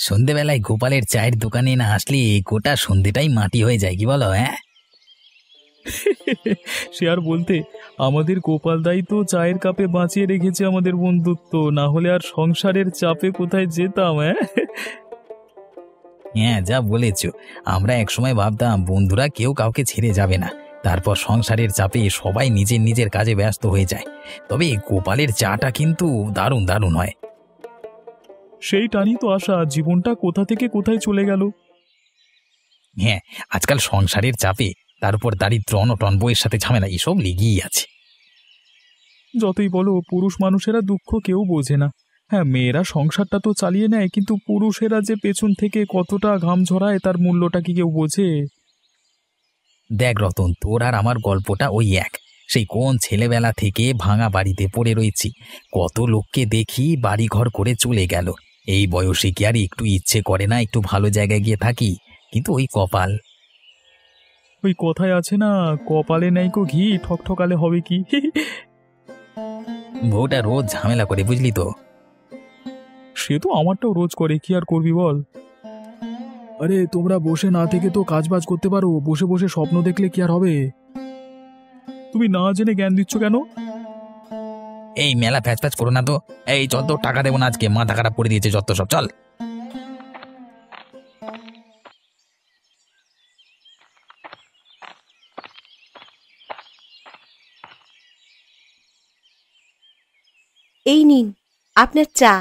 সন্ধেবেলায় গোপালের চায়ের দোকানে না আসলে গোটা সন্ধেটাই মাটি হয়ে যায়, কি বলো? হ্যাঁ, সে আর বলতে, আমাদের গোপালদাই তো চায়ের কাপে বাঁচিয়ে রেখেছে আমাদের বন্ধুত্ব, না হলে আর সংসারের চাপে কোথায় যেতাম। হ্যাঁ, হ্যাঁ, যা বলেছ। আমরা একসময় ভাবতাম বন্ধুরা কেউ কাউকে ছেড়ে যাবে না, তারপর সংসারের চাপে সবাই নিজের নিজের কাজে ব্যস্ত হয়ে যায়। তবে গোপালের চাটা কিন্তু দারুণ দারুণ হয়। সেই টানি তো আশা, জীবনটা কোথা থেকে কোথায় চলে গেল। হ্যাঁ, আজকাল সংসারের চাপে, তার উপর দারিদ্র, অনটন, বইয়ের সাথে ঝামেলা, এসব লেগেই আছে। যতই বলো, পুরুষ মানুষেরা দুঃখ কেউ বোঝে না। হ্যাঁ, মেয়েরা সংসারটা তো চালিয়ে নেয়, কিন্তু পুরুষেরা যে পেছন থেকে কতটা ঘাম ঝরায় তার মূল্যটা কি কেউ বোঝে? দেখ রতন, তোর আর আমার গল্পটা ওই এক। সেই কোন ছেলেবেলা থেকে ভাঙা বাড়িতে পড়ে রয়েছি, কত লোককে দেখি বাড়িঘর করে চলে গেল। এই বয়সে কি আর একটু ইচ্ছে করে না একটু ভালো জায়গায় গিয়ে থাকি? কিন্তু ওই কপাল। ওই কথায় আছে না, কপালে নাইকো ঘি, ঠকঠকালে হবে কি। বউটা রোজ ঝামেলা করে, বুঝলি তো। সে তো আমারটাও রোজ করে, কি আর করবি বল। আরে তোমরা বসে না থেকে তো কাজ বাজ করতে পারো, বসে বসে স্বপ্ন দেখলে কি আর হবে? তুমি না জেনে জ্ঞান দিচ্ছ কেন? এই মেলা প্যাচ প্যাচ করো না তো। এই চল, তো টাকা দেবো না আজকে, মাথা খারাপ করে দিয়েছে যত সব, চল। এই নিন আপনার চা।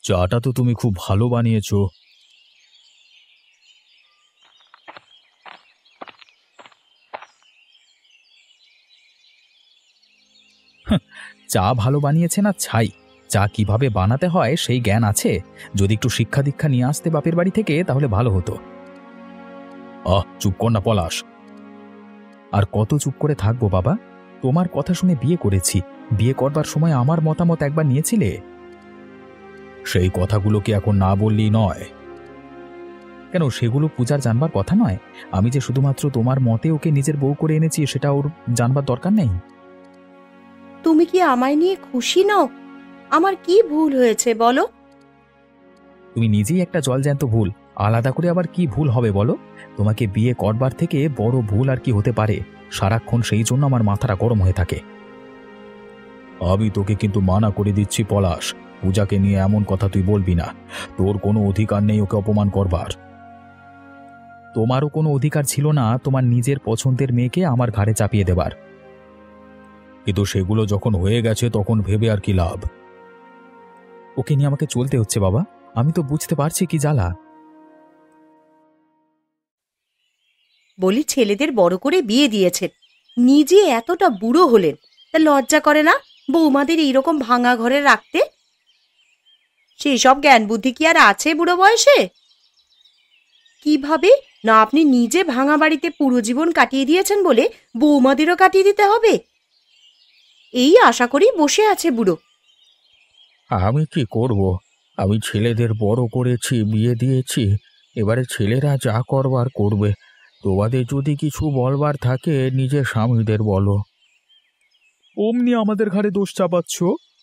চাটা তো তুমি খুব ভালো বানিয়েছো। চা ভালো বানিয়েছে না ছাই, চা কিভাবে বানাতে হয় সেই জ্ঞান আছে। যদি একটু শিক্ষা দীক্ষা নিয়ে আসতে বাপের বাড়ি থেকে তাহলে ভালো হতো। চুপ কর না পলাশ। আর কত চুপ করে থাকবো বাবা? তোমার কথা শুনে বিয়ে করেছি, বিয়ে করবার সময় আমার মতামত একবার নিয়েছিলে? সেই কথাগুলো কি এখন না বললেই নয়? কেন, সেগুলো পূজার জানবার কথা নয়? আমি যে শুধুমাত্র তোমার মতে ওকে নিজের বউ করে এনেছি সেটা ওর জানবার দরকার নেই? তুমি কি আমায় নিয়ে খুশি নও? আমার কি ভুল হয়েছে বলো? তুমি নিজেই একটা জলজ্যান্ত ভুল, আলাদা করে আবার কি ভুল হবে বলো? তোমাকে বিয়ে করবার থেকে বড় ভুল আর কি হতে পারে? সারাক্ষণ সেই জন্য আমার মাথাটা গরম হয়ে থাকে। আমি তোকে কিন্তু মানা করে দিচ্ছি পলাশ, পূজাকে নিয়ে এমন কথা তুই বলবি না। তোর কোনো অধিকার নেই ওকে অপমান করবার। তোমারও কোনো অধিকার ছিল না তোমার নিজের পছন্দের মেয়েকে আমার ঘাড়ে চাপিয়ে দেবার। কিন্তু সেগুলো যখন হয়ে গেছে তখন ভেবে আর কি লাভ? ওকে নিয়ে আমাকে চলতে হচ্ছে বাবা, আমি তো বুঝতে পারছি কি জ্বালা। বলি, ছেলেদের বড় করে বিয়ে দিয়েছেন, নিজে এতটা বুড়ো হলেন, তা লজ্জা করে না বৌমাদের এইরকম ভাঙা ঘরে রাখতে? সেই সব জ্ঞান বুদ্ধি কি আর আছে বুড়ো বয়সে? কিভাবে না, আপনি নিজে ভাঙা বাড়িতে পুরো জীবন কাটিয়ে দিয়েছেন বলে বৌমাদেরও কাটিয়ে দিতে হবে, এই আশা করেই বসে আছে বুড়ো। আমি কি করব? আমি ছেলেদের বড় করেছি, বিয়ে দিয়েছি, এবারে ছেলেরা যা করবার করবে। তোমাদের যদি কিছু বলবার থাকে নিজের স্বামীদের বলো। অমনি আমাদের ঘাড়ে দোষ চাপাচ্ছ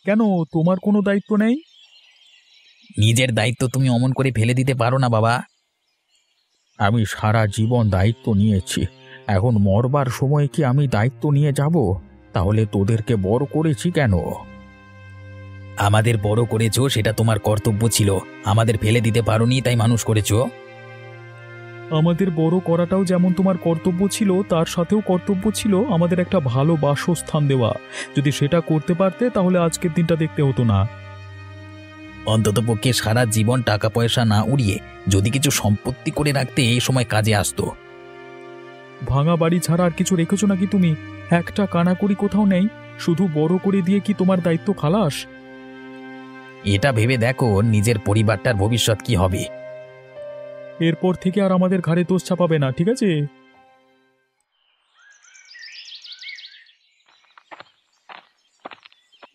কেন? তোমার কোনো দায়িত্ব নেই? নিজের দায়িত্ব তুমি অমন করে ফেলে দিতে পারো না বাবা। আমি সারা জীবন দায়িত্ব নিয়েছি, এখন মরবার সময় কি আমি দায়িত্ব নিয়ে যাব? তাহলে তোদেরকে বড় করেছি কেন? আমাদের বড় করেছো, সেটা তোমার কর্তব্য ছিল। আমাদের ফেলে দিতে পারোনি, তাই মানুষ করেছো। আমাদের বড় করাটাও যেমন তোমার কর্তব্য ছিল, তার সাথেও কর্তব্য ছিল আমাদের একটা ভালো বাসস্থান দেওয়া। যদি সেটা করতে পারতে তাহলে আজকের দিনটা দেখতে হতো না। অন্ততপক্ষে সারা জীবন টাকা পয়সা না উড়িয়ে যদি কিছু সম্পত্তি করে রাখতে, এই সময় কাজে আসতো। ভাঙা বাড়ি ছাড়া আর কিছু রেখেছো নাকি তুমি? একটা কানাকড়ি কোথাও নেই, শুধু বড় করে দিয়ে কি তোমার দায়িত্ব খালাস? এটা ভেবে দেখো নিজের পরিবারটার ভবিষ্যৎ কি হবে। এরপর থেকে আর আমাদের ঘাড়ে দোষ চাপাবে না, ঠিক আছে?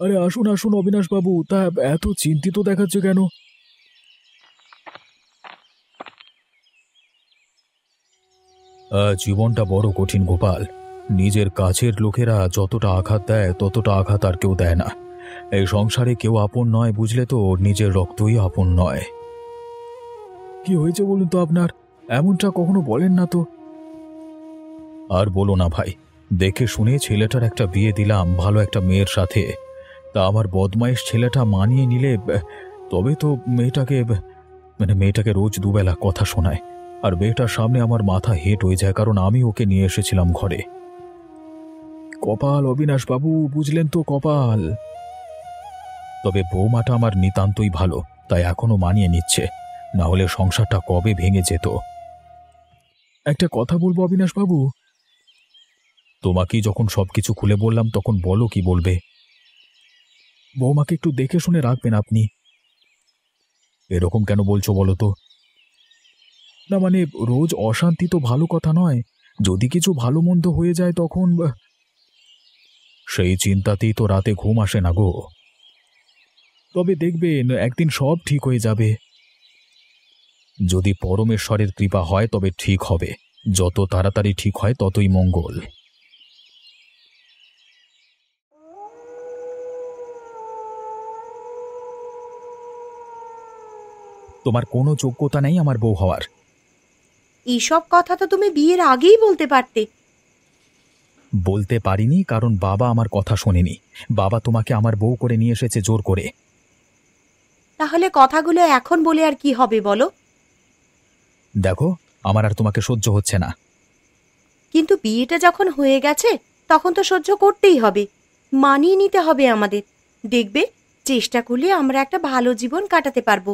আরে আসুন আসুন অবিনাশ বাবু, তা এত চিন্তিত দেখাচ্ছে কেন? জীবনটা বড় কঠিন গোপাল, নিজের কাছের লোকেরা যতটা আঘাত দেয় ততটা আঘাত আর কেউ দেয় না। এই সংসারে কেউ আপন নয়, বুঝলে তো? নিজের রক্তই আপন নয়। কি হয়েছে বলুন তো আপনার? এমনটা কখনো বলেন না তো। আর বলো না ভাই, দেখে শুনে ছেলেটার একটা বিয়ে দিলাম ভালো একটা মেয়ের সাথে। তা আমার বদমাইশ ছেলেটা মানিয়ে নিলে তবে তো মেয়েটাকে রোজ দুবেলা কথা শোনায়। আর মেয়েটার সামনে আমার মাথা হেঁট হয়ে যায়, কারণ আমি ওকে নিয়ে এসেছিলাম ঘরে। কপাল অবিনাশ বাবু, বুঝলেন তো, কপাল। তবে বৌমাটা আমার নিতান্তই ভালো, তাই এখনো মানিয়ে নিচ্ছে, না হলে সংসারটা কবে ভেঙে যেত। একটা কথা বলবো অবিনাশ বাবু? তোমাকেই যখন সবকিছু খুলে বললাম, তখন বলো কি বলবে। বৌমাকে একটু দেখে শুনে রাখবেন আপনি। এরকম কেন বলছো বলো তো? না মানে, রোজ অশান্তি তো ভালো কথা নয়। যদি কিছু ভালো মন্দ হয়ে যায় তখন সেই চিন্তাতেই তো রাতে ঘুম আসে না গো। তবে দেখবেন একদিন সব ঠিক হয়ে যাবে। যদি পরমেশ্বরের কৃপা হয় তবে ঠিক হবে। যত তাড়াতাড়ি ঠিক হয় ততই মঙ্গল। তোমার কোনো যোগ্যতা নেই আমার বউ হওয়ার। এইসব কথা তো তুমি বিয়ের আগেই বলতে পারতে। বলতে পারিনি কারণ বাবা আমার কথা শোনেনি। বাবা তোমাকে আমার বউ করে নিয়ে এসেছে জোর করে। তাহলে কথাগুলো এখন বলে আর কি হবে বলো? দেখো, আমার আর তোমাকে সহ্য হচ্ছে না। কিন্তু বিয়েটা যখন হয়ে গেছে তখন তো সহ্য করতেই হবে, মানিয়ে নিতে হবে আমাদের। দেখবে, চেষ্টা করলে আমরা একটা ভালো জীবন কাটাতে পারবো।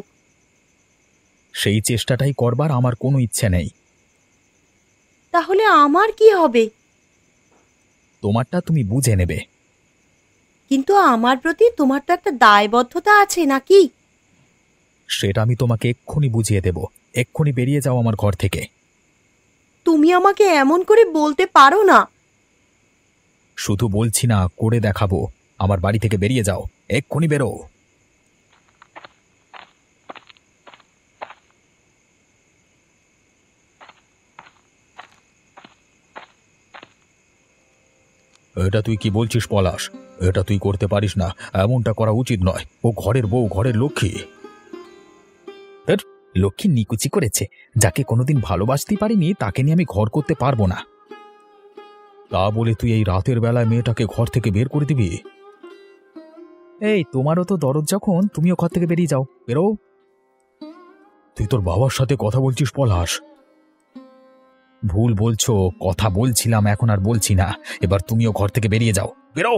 সেই চেষ্টাটাই করবার আমার কোনো ইচ্ছে নেই। তাহলে আমার কি হবে? তোমারটা তুমি বুঝে নেবে। কিন্তু আমার প্রতি তোমার তো একটা দায়বদ্ধতা আছে নাকি? সেটা আমি তোমাকে এক্ষুনি বুঝিয়ে দেব। এক্ষুনি বেরিয়ে যাও আমার ঘর থেকে। তুমি আমাকে এমন করে বলতে পারো না। শুধু বলছি না, করে দেখাবো। আমার বাড়ি থেকে বেরিয়ে যাও, এক্ষুনি বেরো। এটা তুই কি বলছিস পলাশ? এটা তুই করতে পারিস না, এমনটা করা উচিত নয়। ও ঘরের বউ, ঘরের লক্ষ্মী। লক্ষ্মী নিকুচি করেছে। যাকে কোনোদিন ভালোবাসতে পারিনি তাকে নিয়ে আমি ঘর করতে পারবো না। তা বলে তুই এই রাতের বেলায় মেয়েটাকে ঘর থেকে বের করে দিবি? এই, তোমারও তো দরদ যখন, তুমিও ঘর থেকে বেরিয়ে যাও, বেরো। তুই তোর বাবার সাথে কথা বলছিস পলাশ? ভুল বলছো। কথা বলছিলাম, এখন আর বলছি না। এবার তুমিও ঘর থেকে বেরিয়ে যাও, বেরো।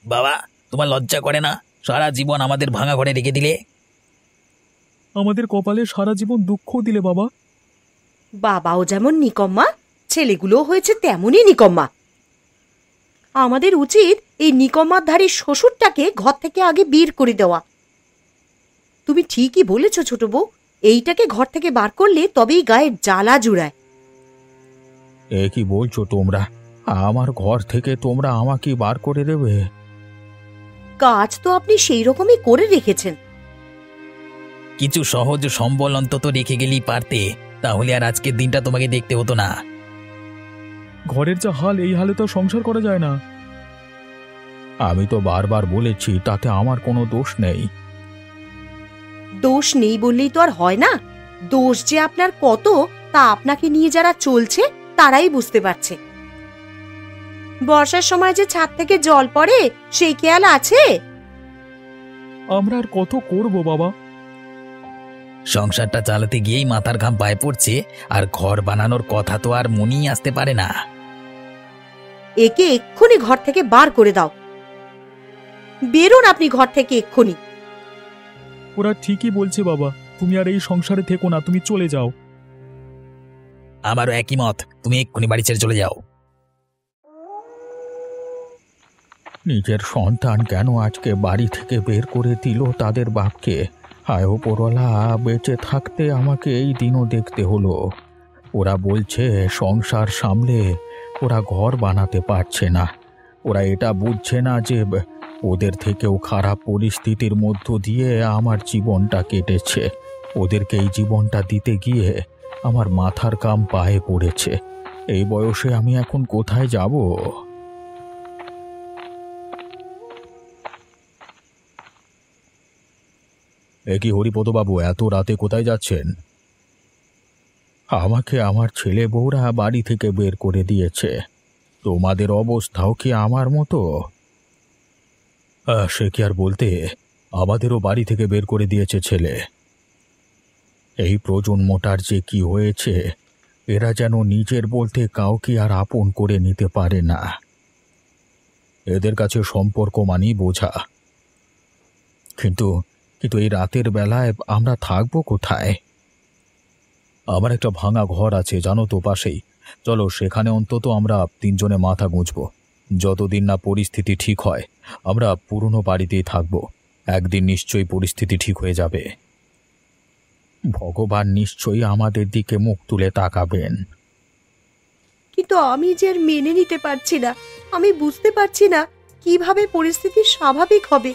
বাবা, তোমার লজ্জা করে না? সারা জীবন আমাদের ভাঙা ঘরে রেখে দিলে। আমাদের কপালে সারা জীবন দুঃখ দিলে বাবা। বাবাও যেমন নিকম্মা, ছেলেগুলোও হয়েছে তেমনই নিকম্মা। আমাদের উচিত এই নিকম্মাধারী শ্বশুরটাকে ঘর থেকে আগে বের করে দেওয়া। তুমি ঠিকই বলেছ ছোট বউ, এইটাকে ঘর থেকে বার করলে তবেই গায়ে জ্বালা জুড়ায়। এ কি বলছো তোমরা? আমার ঘর থেকে তোমরা আমাকে বার করে দেবে? কাজ তো আপনি সেই রকমই করে রেখেছেন। কিছু সহজ সম্বল অন্তত রেখে গেলেই পারতে, তাহলে আর আজকের দিনটা তোমাকে দেখতে হতো না। ঘরের যা হাল, এই হালে তো সংসার করা যায় না। আমি তো বারবার বলেছি, তাতে আমার কোনো দোষ নেই। দোষ নেই বললেই তো আর হয় না। দোষ যে আপনার কত তা আপনাকে নিয়ে যারা চলছে তারাই বুঝতে পারছে। বর্ষার সময় যে ছাদ থেকে জল পড়ে সেই খেয়াল আছে? আমরা আর কত করব বাবা? সংসারটা চালাতে গিয়েই মাথার ঘাম পায়ে পড়ছে, আর ঘর বানানোর কথা তো আর মনেই আসতে পারে না। একে এক্ষুনি ঘর থেকে বার করে দাও। বেরোন আপনি ঘর থেকে এক্ষুনি। ওরা ঠিকই বলছে বাবা, তুমি আর এই সংসারে থেকো না, তুমি চলে যাও। আমারও একই মত, তুমি এক্ষুনি বাড়ি ছেড়ে চলে যাও। নিজের সন্তান কেন আজকে বাড়ি থেকে বের করে দিল তাদের বাপকে? হায় ওপরওয়ালা, বেঁচে থাকতে আমাকে এই দিনও দেখতে হলো। ওরা বলছে সংসার সামলে ওরা ঘর বানাতে পারছে না। ওরা এটা বুঝছে না যে ওদের থেকেও খারাপ পরিস্থিতির মধ্য দিয়ে আমার জীবনটা কেটেছে। ওদেরকে এই জীবনটা দিতে গিয়ে আমার মাথার কাম পায়ে পড়েছে। এই বয়সে আমি এখন কোথায় যাব? এ কি হরিপদবাবু, এত রাতে কোথায় যাচ্ছেন? আমাকে আমার ছেলে বউরা বাড়ি থেকে বের করে দিয়েছে। তোমাদের অবস্থাও কি আমার মতো? সে কি আর বলতে, আমাদেরও বাড়ি থেকে বের করে দিয়েছে ছেলে। এই প্রজন্মটার যে কি হয়েছে, এরা যেন নিজের বলতে কাউকে আর আপন করে নিতে পারে না। এদের কাছে সম্পর্ক মানেই বোঝা। কিন্তু কিন্তু এই রাতের বেলায় আমরা থাকবো কোথায়? আমার একটা ভাঙা ঘর আছে জানো তো, পাশেই। চলো সেখানে অন্তত আমরা তিনজনে মাথা গুঁজব। যতদিন না পরিস্থিতি ঠিক হয় আমরা পুরনো বাড়িতেই থাকবো। একদিন নিশ্চয়ই পরিস্থিতি ঠিক হয়ে যাবে। ভগবান নিশ্চয়ই আমাদের দিকে মুখ তুলে তাকাবেন। কিন্তু আমি যে আর মেনে নিতে পারছি না। আমি বুঝতে পারছি না কিভাবে পরিস্থিতি স্বাভাবিক হবে।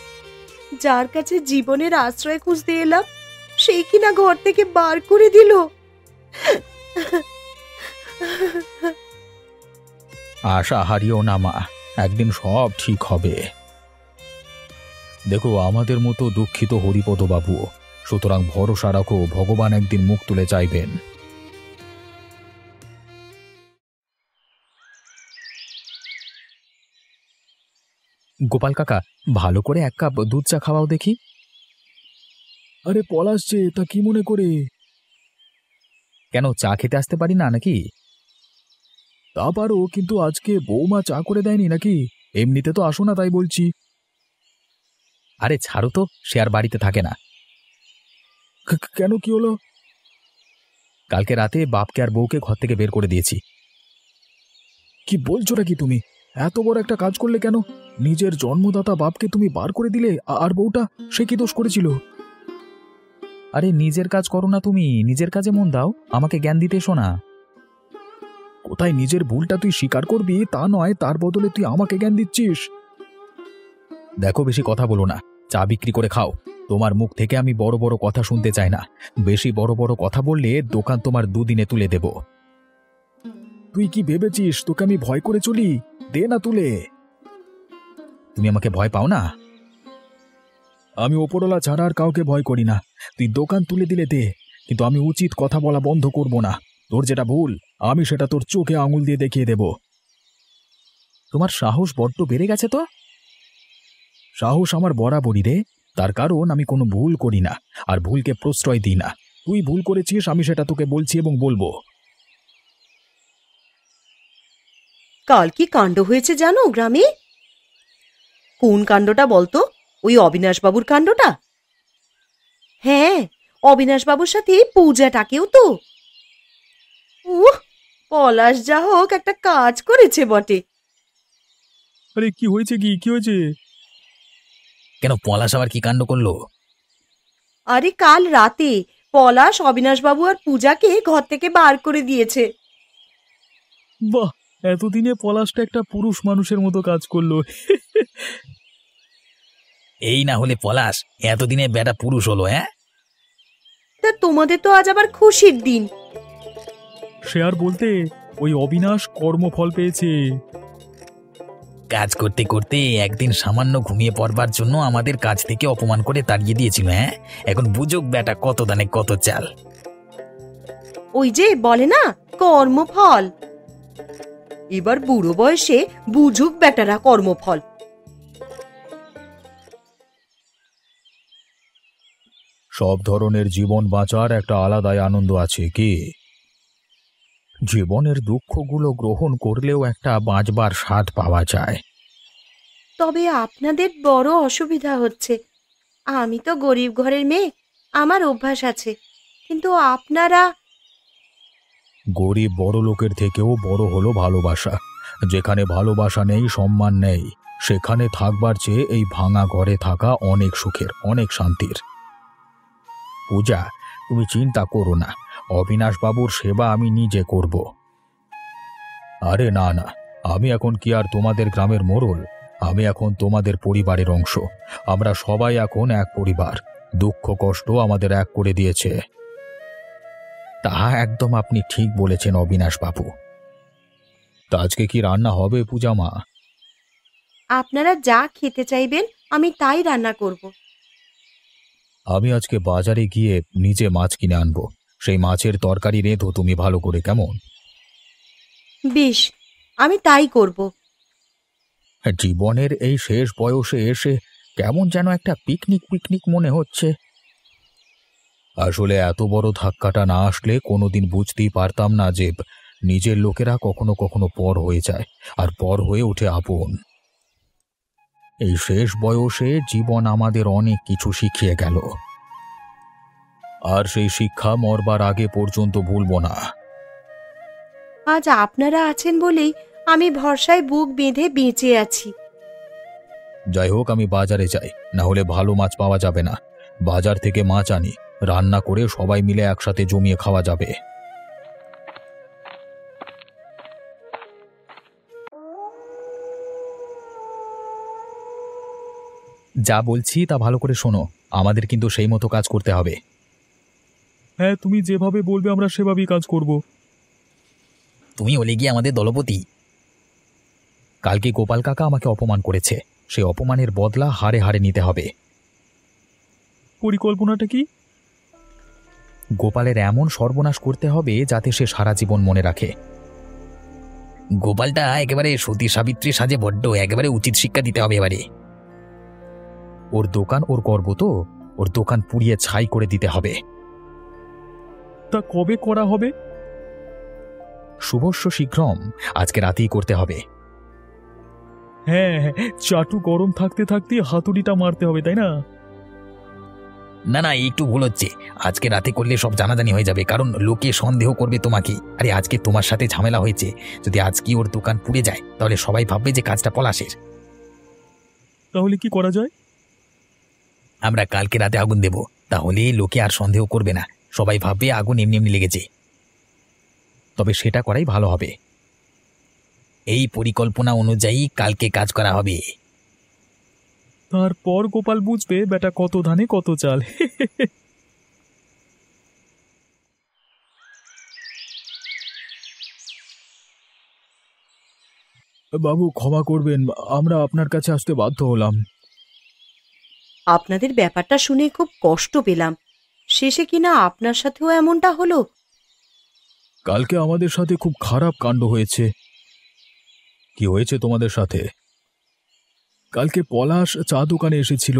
যার কাছে জীবনের আশ্রয় খুঁজতে এলাম, সেই কিনা ঘর থেকে বার করে দিল। আশা হারিও না মা, একদিন সব ঠিক হবে। দেখো, আমাদের মতো দুঃখিত হরিপদবাবু, সুতরাং ভরসা রাখো, ভগবান একদিন মুখ তুলে চাইবেন। গোপাল কাকা, ভালো করে এক কাপ দুধ চা খাওয়াও দেখি। আরে পলাশ যে, তা কি মনে করে? কেন, চা খেতে আসতে পারি না নাকি? তা পারো, কিন্তু আজকে বৌমা চা করে দেয়নি নাকি? এমনিতে তো আসো না, তাই বলছি। আরে ছাড়ো তো, সে আর বাড়িতে থাকে না। কেন, কি হলো? কালকে রাতে বাপকে আর বউকে ঘর থেকে বের করে দিয়েছি। কি বলছো নাকি তুমি? এত বড় একটা কাজ করলে কেন? নিজের জন্মদাতা বাপকে তুমি বার করে দিলে, আর বউটা সে কি দোষ করেছিল? আরে নিজের কাজ করো না তুমি, নিজের কাজে মন দাও, আমাকে জ্ঞান দিতে এসো না। কোথায় নিজের ভুলটা তুই স্বীকার করবি তা নয়, তার বদলে তুই আমাকে জ্ঞান দিচ্ছিস। দেখো, বেশি কথা বলো না, চা বিক্রি করে খাও। তোমার মুখ থেকে আমি বড় বড় কথা শুনতে চাই না। বেশি বড় বড় কথা বললে দোকান তোমার দুদিনে তুলে দেব। তুই কি ভেবেছিস তোকে আমি ভয় করে চলি? দে না তুলে। তুমি আমাকে ভয় পাও না? আমি ওপরওয়ালা ছাড়া আর কাউকে ভয় করি না। তুই দোকান তুলে দিলে দে, কিন্তু আমি উচিত কথা বলা বন্ধ করব না। তোর যেটা ভুল আমি সেটা তোর চোখে আঙুল দিয়ে দেখিয়ে দেব। তোমার সাহস বড্ড বেড়ে গেছে তো। সাহস আমার বরাবরই রে, তার কারণ আমি কোনো ভুল করি না, আর ভুলকে প্রশ্রয় দিই না। তুই ভুল করেছিস, আমি সেটা তোকে বলছি এবং বলবো। কাল কি কাণ্ড হয়েছে জানো গ্রামে? কোন কাণ্ডটা বলতো? ওই অবিনাশবাবুর কাণ্ডটা? হ্যাঁ, অবিনাশবাবুর সাথে পূজাটাকেও তো। পলাশ যা হোক একটা কাজ করেছে বটে। আরে কি হয়েছে? কি হয়েছে? কেন, পলাশ আবার কি কাণ্ড করলো? আরে কাল রাতে পলাশ অবিনাশবাবু আর পূজাকে ঘর থেকে বার করে দিয়েছে। বাহ, এতদিনে পলাশটা একটা পুরুষ মানুষের মতো কাজ করলো। এই না হলে পলাশ এতদিনে বেটা পুরুষ হলো? হ্যাঁ, তা তোমাদের তো আজ আবার খুশির দিন। সে আর বলতে, ওই অবিনাশ কর্মফল পেয়েছে। কাজ করতে করতে একদিন সামান্য ঘুমিয়ে পড়বার জন্য আমাদের কাজ থেকে অপমান করে তাড়িয়ে দিয়েছিল। হ্যাঁ, এখন বুঝুক বেটা কত দানে কত চাল। ওই যে বলে না, কর্মফল। এবার বুড়ো বয়সে বুঝুক বেটারা কর্মফল। সব ধরনের জীবন বাঁচার একটা আলাদাই আনন্দ আছে কি? জীবনের দুঃখগুলো গ্রহণ করলেও একটা বাঁচবার স্বাদ পাওয়া যায়। তবে আপনাদের বড় অসুবিধা হচ্ছে। আমি তো গরিব ঘরের মেয়ে, আমার অভ্যাস আছে, কিন্তু আপনারা। গরিব বড় লোকের থেকেও বড় হলো ভালোবাসা। যেখানে ভালোবাসা নেই, সম্মান নেই, সেখানে থাকবার চেয়ে এই ভাঙা ঘরে থাকা অনেক সুখের, অনেক শান্তির। পূজা, তুমি চিন্তা করো না, অবিনাশবাবুর সেবা আমি নিজে করব। আরে না না, আমি এখন কি আর তোমাদের গ্রামের মোড়ল? আমি এখন তোমাদের পরিবারের অংশ। আমরা সবাই এখন এক পরিবার। দুঃখ কষ্ট আমাদের এক করে দিয়েছে। তা একদম আপনি ঠিক বলেছেন অবিনাশ বাবু। তা আজকে কি রান্না হবে পূজা মা? আপনারা যা খেতে চাইবেন আমি তাই রান্না করব। আমি আজকে বাজারে গিয়ে নিজে মাছ কিনে আনবো। সেই মাছের তরকারি রেঁধো তুমি ভালো করে, কেমন? বেশ, আমি তাই করব। জীবনের এই শেষ বয়সে এসে কেমন যেন একটা পিকনিক পিকনিক মনে হচ্ছে। আসলে এত বড় ধাক্কাটা না আসলে কোনোদিন বুঝতেই পারতাম না যে নিজের লোকেরা কখনো কখনো পর হয়ে যায় আর পর হয়ে ওঠে আপন। এই শেষ বয়সে জীবন আমাদের অনেক কিছু শিখিয়ে গেল, আর সেই শিক্ষা মরবার আগে পর্যন্ত ভুলব না। আজ আপনারা আছেন বলেই আমি ভরসায় বুক বেঁধে বেঁচে আছি। যাই হোক, আমি বাজারে যাই, না হলে ভালো মাছ পাওয়া যাবে না। বাজার থেকে মাছ আনি, রান্না করে সবাই মিলে একসাথে জমিয়ে খাওয়া যাবে। যা বলছি তা ভালো করে শোনো, আমাদের কিন্তু সেই মতো কাজ করতে হবে। হ্যাঁ, তুমি যেভাবে বলবে আমরা সেভাবেই কাজ করব। তুমি হলে গিয়ে আমাদের দলপতি। কালকে গোপাল কাকা আমাকে অপমান করেছে, সেই অপমানের বদলা হারে হারে নিতে হবে। পরিকল্পনাটা কি? গোপালের এমন সর্বনাশ করতে হবে যাতে সে সারা জীবন মনে রাখে। গোপালটা একেবারে সতী সাবিত্রী সাজে বড্ড, একেবারে উচিত শিক্ষা দিতে হবে এবারে। ওর দোকান ওর গর্ব তো, ওর দোকান পুড়িয়ে ছাই করে দিতে হবে। তা কবে করা হবে? শুভস্য শীঘ্রম, আজকে রাতেই করতে হবে। হ্যাঁ হ্যাঁ, চাটু গরম থাকতে থাকতে হাতুড়িটা মারতে হবে, তাই না? না না, একটু ভুল হচ্ছে। আজকে রাতে করলে সব জানাজানি হয়ে যাবে, কারণ লোকে সন্দেহ করবে তোমাকে। আরে আজকে তোমার সাথে ঝামেলা হয়েছে, যদি আজকে ওর দোকান পুড়ে যায় তাহলে সবাই ভাববে যে কাজটা পলাশের। তাহলে কি করা যায়? আমরা কালকে রাতে আগুন দেব, তাহলে লোকে আর সন্দেহ করবে না, সবাই ভাববে আগুন এমনি এমনি লেগেছে। তবে সেটা করাই ভালো হবে। এই পরিকল্পনা অনুযায়ী কালকে কাজ করা হবে। তারপর গোপাল বুঝবে বেটা কত ধানে কত চাল। বাবু ক্ষমা করবেন, আমরা আপনার কাছে আসতে বাধ্য হলাম। আপনাদের ব্যাপারটা শুনে খুব কষ্ট পেলাম। শেষে কিনা আপনার সাথেও এমনটা হলো। কালকে আমাদের সাথে খুব খারাপ কাণ্ড হয়েছে। কি হয়েছে তোমাদের সাথে? কালকে পলাশ চা দোকানে এসেছিল,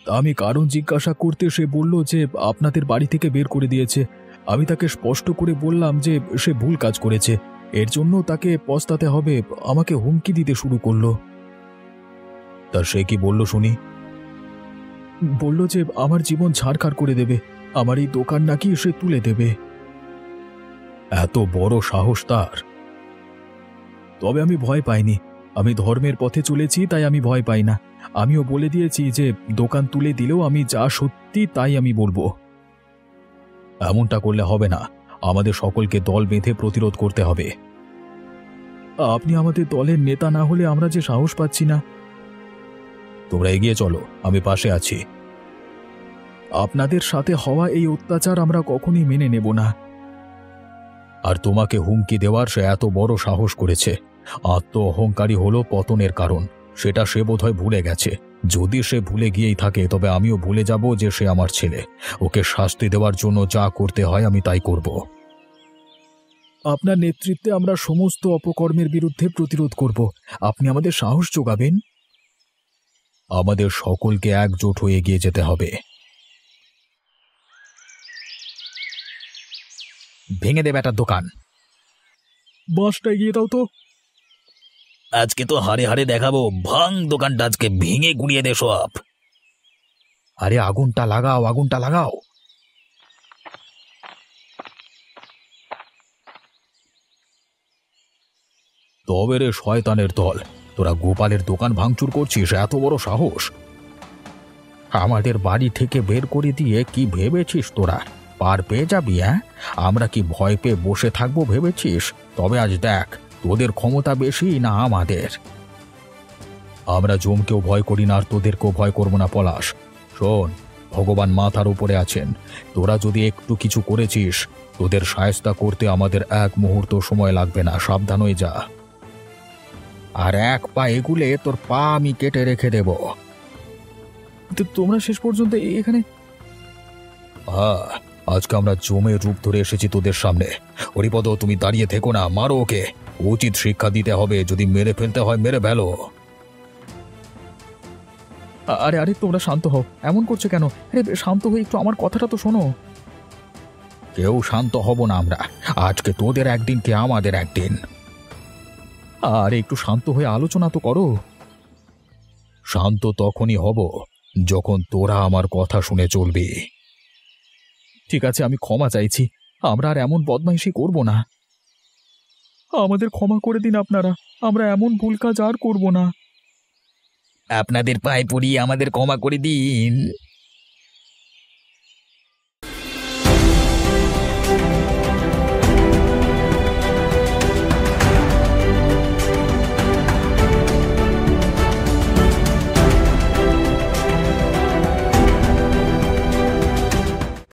তা আমি কারণ জিজ্ঞাসা করতে সে বলল যে আপনাদের বাড়ি থেকে বের করে দিয়েছে। আমি তাকে স্পষ্ট করে বললাম যে সে ভুল কাজ করেছে, এর জন্য তাকে পস্তাতে হবে। আমাকে হুমকি দিতে শুরু করলো। তা সে কি বলল শুনি? বলল যে আমার জীবন ছাড়খাড় করে দেবে, আমার এই দোকান নাকি সে তুলে দেবে। এত বড় সাহস তার! তবে আমি ভয় পাইনি, আমি ধর্মের পথে চলেছি, তাই আমি ভয় পাই না। আমিও বলে দিয়েছি যে দোকান তুলে দিলেও আমি যা সত্যি তাই আমি বলবো। এমনটা করলে হবে না, আমাদের সকলকে দল বেঁধে প্রতিরোধ করতে হবে। আপনি আমাদের দলের নেতা না হলে আমরা যে সাহস পাচ্ছি না। তোমরা এগিয়ে চলো, আমি পাশে আছি। আপনাদের সাথে হওয়া এই অত্যাচার আমরা কখনই মেনে নেব না। আর তোমাকে হুমকি দেওয়ার সে এত বড় সাহস করেছে। আত্ম অহংকারী হলো পতনের কারণ, সেটা সে বোধহয় ভুলে গেছে। যদি সে ভুলে গিয়েই থাকে তবে আমিও ভুলে যাব যে সে আমার ছেলে। ওকে শাস্তি দেওয়ার জন্য যা করতে হয় আমি তাই করব। আপনার নেতৃত্বে আমরা সমস্ত অপকর্মের বিরুদ্ধে প্রতিরোধ করব। আপনি আমাদের সাহস যোগাবেন। আমাদের সকলকে একজোট হয়ে এগিয়ে যেতে হবে। ভেঙে দেবে একটা দোকান। বাঁশটা এগিয়ে দাও তো। আজকে তো হারে হারে দেখাবো, ভাঙ দোকানটা আজকে, ভেঙে গুড়িয়ে দে সব। আরে আগুনটা লাগাও, আগুনটা লাগাও। তবে রে শয়তানের দল, তোরা গোপালের দোকান ভাঙচুর করছিস, এত বড় সাহস! আমাদের বাড়ি থেকে বের করে দিয়ে কি ভেবেছিস তোরা পার পেয়ে যাবি? হ্যাঁ, আমরা কি ভয় পেয়ে বসে থাকবো ভেবেছিস? তবে আজ দেখ তোদের ক্ষমতা বেশি না আমাদের। আমরা জমকেও ভয় করি না আর তোদেরকেও ভয় করবো না পলাশ। শোন, ভগবান মাথার উপরে আছেন। তোরা যদি একটু কিছু করেছিস, তোদের সায়স্তা করতে আমাদের এক মুহূর্ত সময় লাগবে না। সাবধান হয়ে যা। আর এক পা এগুলে তোর পা আমি কেটে রেখে দেব। তো তোমরা শেষ পর্যন্ত এখানে? হ্যাঁ, আজকে আমরা জমের রূপ ধরে এসেছি তোদের সামনে। হরিপদ, তুমি দাঁড়িয়ে থেকো না, মারো ওকে। উচিত শিক্ষা দিতে হবে, যদি মেরে ফেলতে হয় মেরে ফেলো। আরে আরে তোমরা শান্ত হও, এমন করছো কেন? আরে শান্ত হয়ে একটু আমার কথাটা তো শোনো। কেউ শান্ত হব না আমরা। আজকে তোদের একদিন কে আমাদের একদিন। আরে একটু শান্ত হয়ে আলোচনা তো করো। শান্ত তখনই হব যখন তোরা আমার কথা শুনে চলবি। ঠিক আছে, আমি ক্ষমা চাইছি। আমরা আর এমন বদমাইশি করব না। আমাদের ক্ষমা করে দিন আপনারা। আমরা এমন ভুল কাজ আর করব না। আপনাদের পায়ে পড়িয়ে আমাদের ক্ষমা করে দিন।